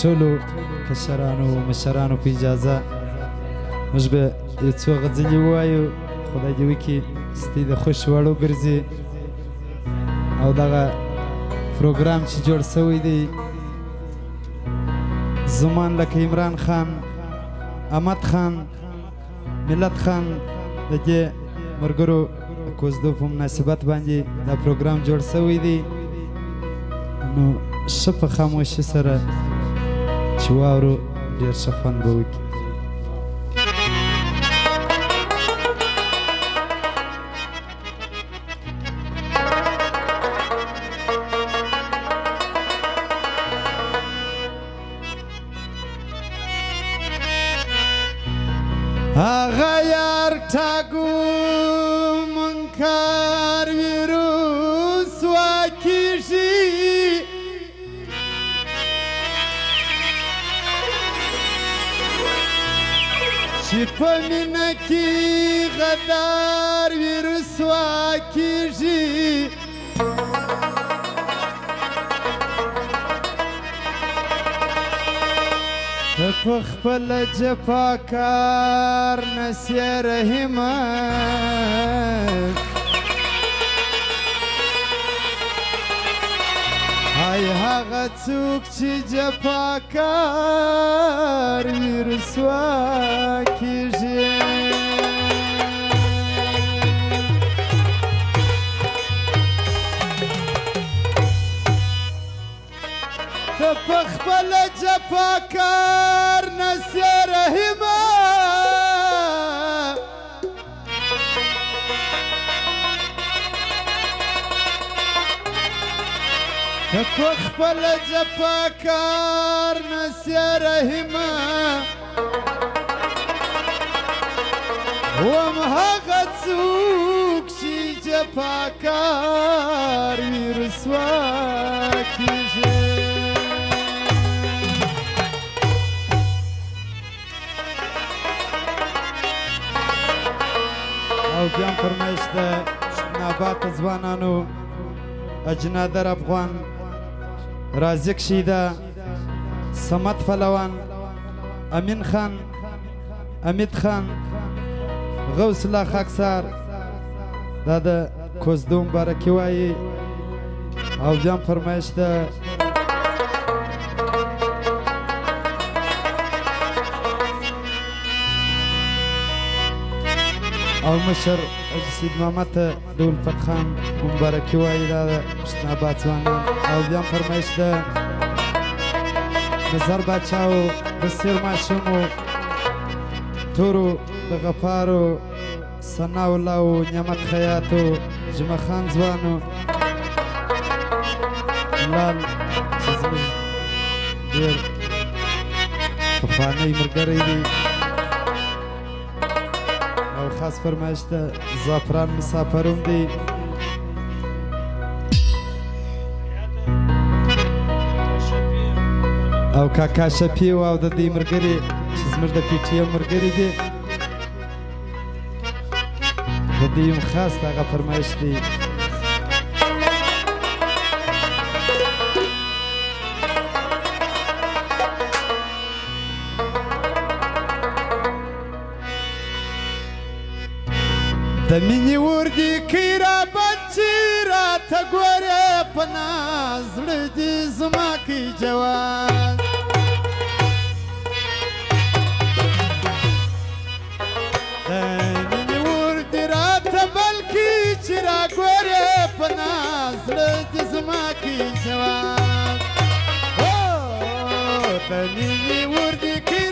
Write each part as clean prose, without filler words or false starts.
ټولو کشرانو مشرانو په اجازه موږ به یو څو غزلې ووایو. خدای دې وکړي ستې د خوش وړو ګرځي او دغه پروګرام چې جوړ شوی دی زمان لکه عمران خان، احمد خان، ملت خان د دې ملګرو کوزدو په مناسبت باندې دا پروګرام جوړ شوی دی. نو ښه په خاموشي سره چې واورو ډېر ښه خوند به وکړي. هغه یار ټاګو منکر ویروس واکیږي چې په مینه کې غدار ویروس واکیږي ته په خپله جفاکار نسیه رحیمه های هغه څوک چې جفاکار وي رسوا کیږي ته په خپله جفاکار نسیه رحیمه ته په خپله جفاکار نسیه رحیمه وم هغه څوک چې جفاکار وي رسوا کیږي او بیا هم فرمایش د ناباته ځوانانو اجنادر افغان رازق شیده صمد فلوان امین خان امید خان غوث الله خاکسار دا د کوزدو مبارکي وایي او بیا هم فرمایش د او مشر سید محمد دول فتخان مبارکي وایي دا د پښتون آباد ځوانان او بیا هم فرمایش د نظر باچاو بصیر ماشومو تورو د غفارو ثناء الله و نعمت خیاتو جمعه خان ځوانو لال چې زموږ ډېر پخوانی ملګری دی او خاص فرمایش د زعفران مسافروم دی او کاکا شفیع او د دې ملګري چې زموږ د پی ټي ایم ملګري دي د دې یم خاص هغه فرمایش دی د مینې اور دي کوي رابند چې راته ګورې په ناز زړه دې زما کوي جواب د مینې اور دي راته بل کوي چې راګورې په ناز زړه دې زما کوي جواب د مینې اور دي کوي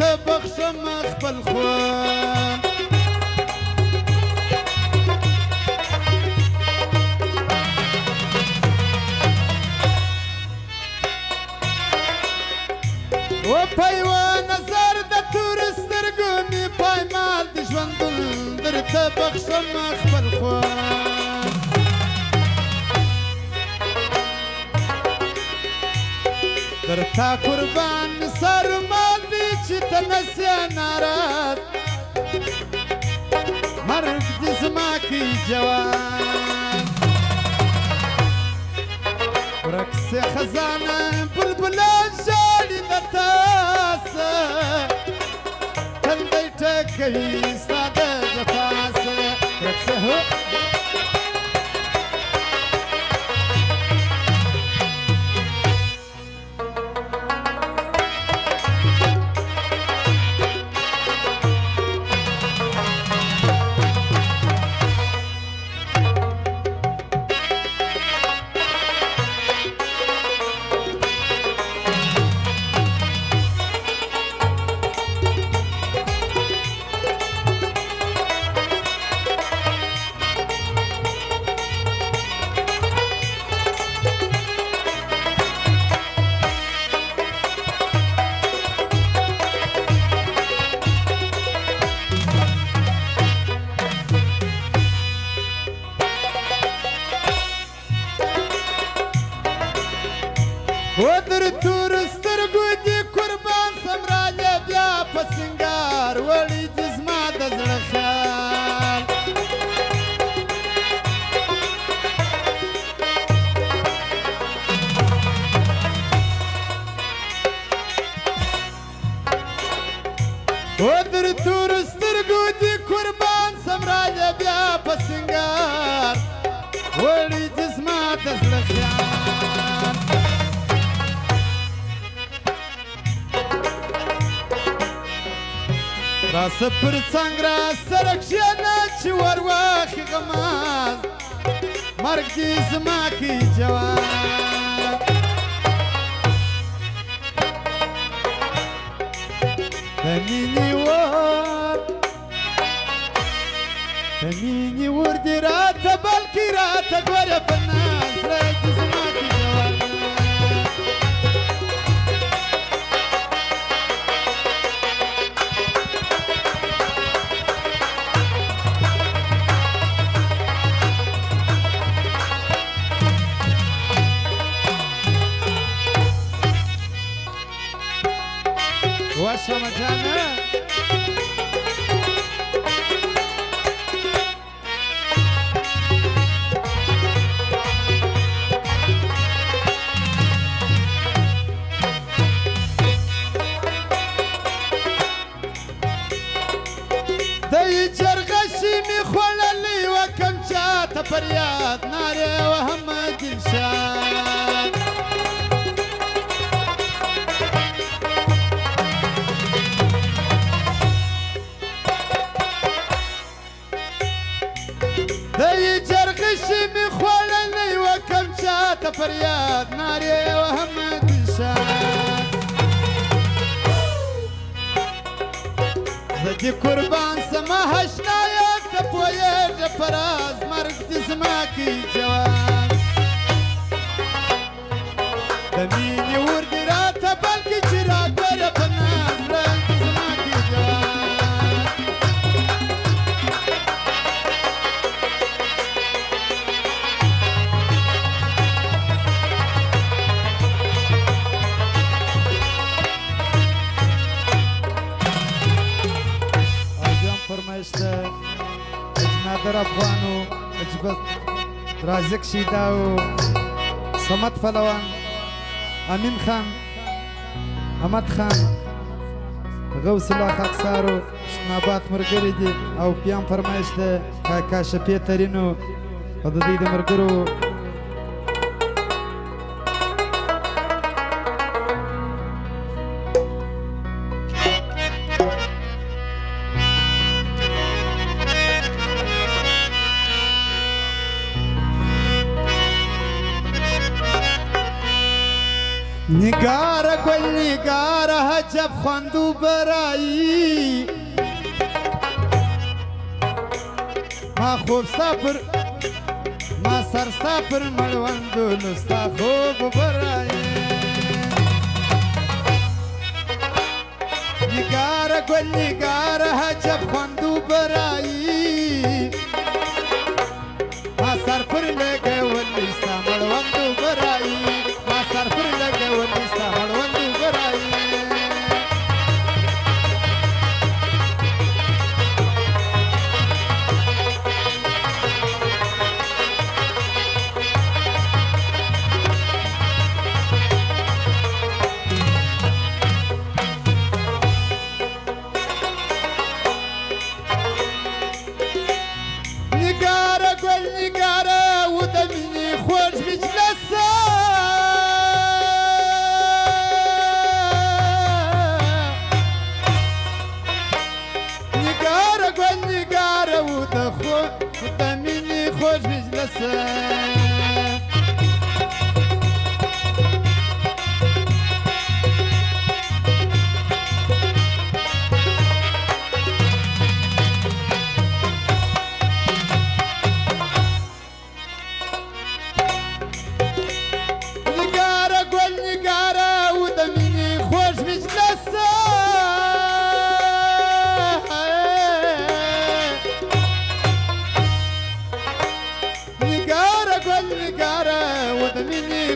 درته بخښم خپل خوان و په یوه نظر د تورو سترګو مې پایمال د ژوندون درته بخښم خپل خوان درته قربان مې سر مال دی چې ته نسې ناراض مرګ دې زما کوي جوان ورک سې خزانه بلبلان ژاړي د تاسه تندی ټکوي ستا د جفا سه ورک سې هو و در تورو سترګو دې قربان سم راځه بیا په سینګار وړي دې زما د زړه خیال و در تورو سترګو دې قربان سم راځه بیا په سینګار وړي دې زما د زړه خیال راسه پر څنګ را سره کښېنه چې ور واخي غماز مرګ دې زما کوي جوان د مینې ور دې راته بلکې راته ګوره په ناز زړه دې زما کوي جوان واشما جانه دی جرغشي مې خوړلی وکم چاته فریاد نارې وهم دلشاد دی جرغشي مې خوړلی وکم چاته فریاد نارې وهم دلشاد زه دې قربان سمه هشنایه ته پوهېږه په راز مرګ دې زما کوي جوان د مینې ور دې راته بلکې چې راګوره په ناز رنګ دې زما کوي جوان اجنادر افغانو اجبت رازق شیداو صمد فلوان امین خان احمد خان غوث الله خاکسارو شنابات مرګري دي او پیام فرمایش ده کاکا شفیع ترینو او د دې د مرګرو نگار گل نگار حجب خواندو برایی ما خوب سافر ما سرستا پر مړوندو نستا خوب برایی نگاره گل نگاره حجب خواندو برایی ما سر پر لگه ولیستا مړوندو برایی ما سر پر لگه ولیستا مړوندو برایی خوش مجلسه نگاره گل نگاره و دمینی خوش مجلسه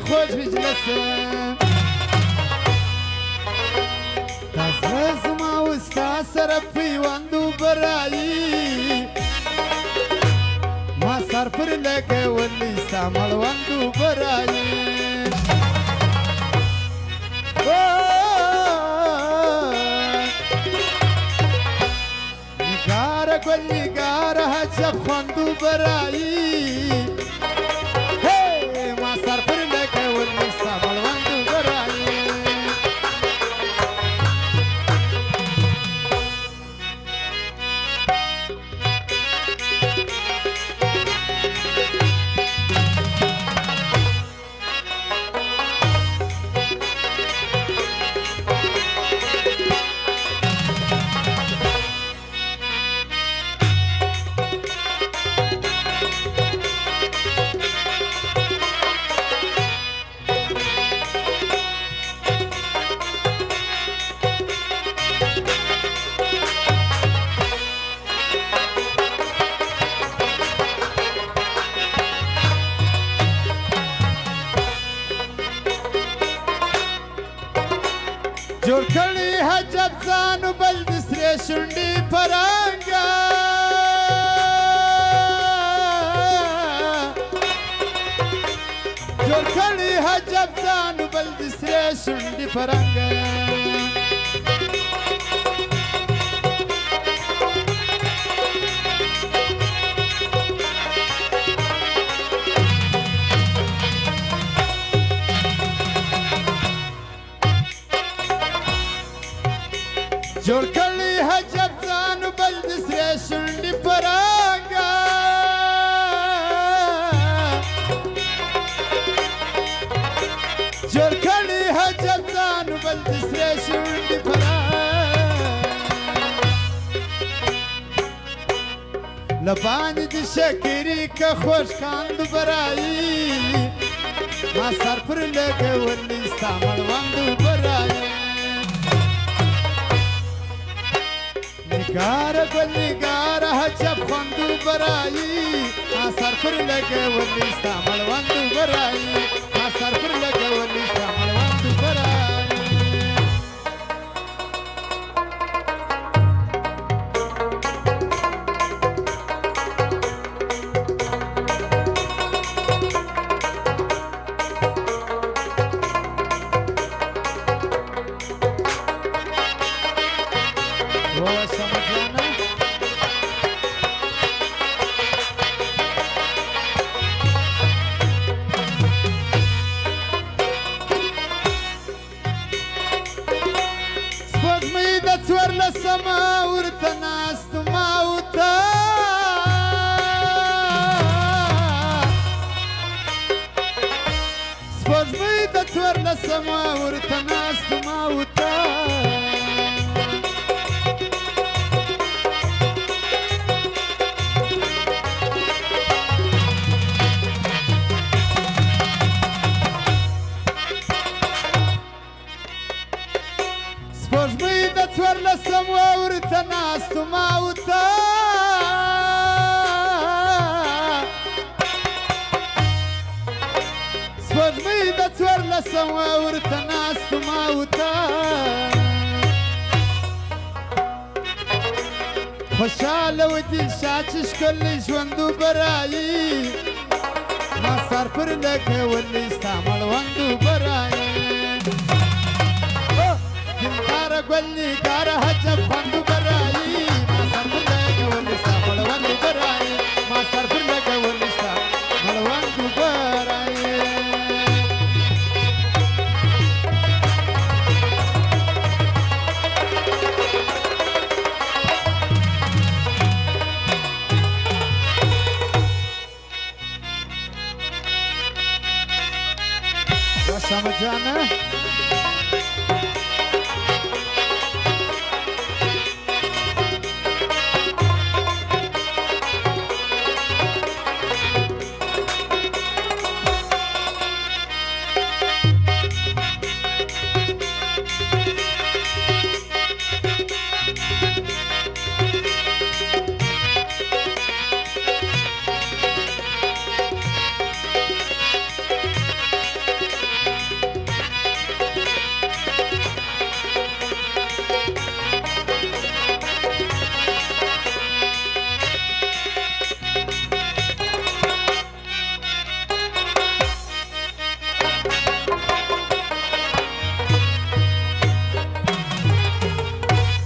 خوش مجلسه تازه زما و ستا سره پیوندو برایی ما سر پر لګولی ستا مړوندو برایی نگاره ګل نگاره حجب خواندو برایی جوړ کړي حجب ځانو بل د سرې شونډې پرانګه جوړ کړي حجب ځانو بل د سرې شونډې پرانګه جوړ کړي حجب ځانو بل د سرې شونډې پرانګه جوړ کړي حجب ځانو بل د سرې شونډې پرانګه لبانې د شکرې که خوش کاندو برایی ما سر پر لګولی ستا مړوندو برایی نگاره گل نگاره حجب خواندو برایی ما سر پر لګولی ستا مړوندو برایی ما سر پر لګولی ستا مړوندو برایی سما ورته ناست ما وته سپوږمۍ د څوارلسمه ورته ناست ما وته ورته ناست ما وته خوشاله و دلشاد چې ښکلی ژوند اوبه رایي ما سر پر لګولی ستا مړوند اوبه رایي دلداره ګل نګاره عجب خوند اوبه رایي ما سر پر لګولی ستا مړوند اوبه رایي ما سر پر لګولی ستا مړوند اوبه رایي Sama Jana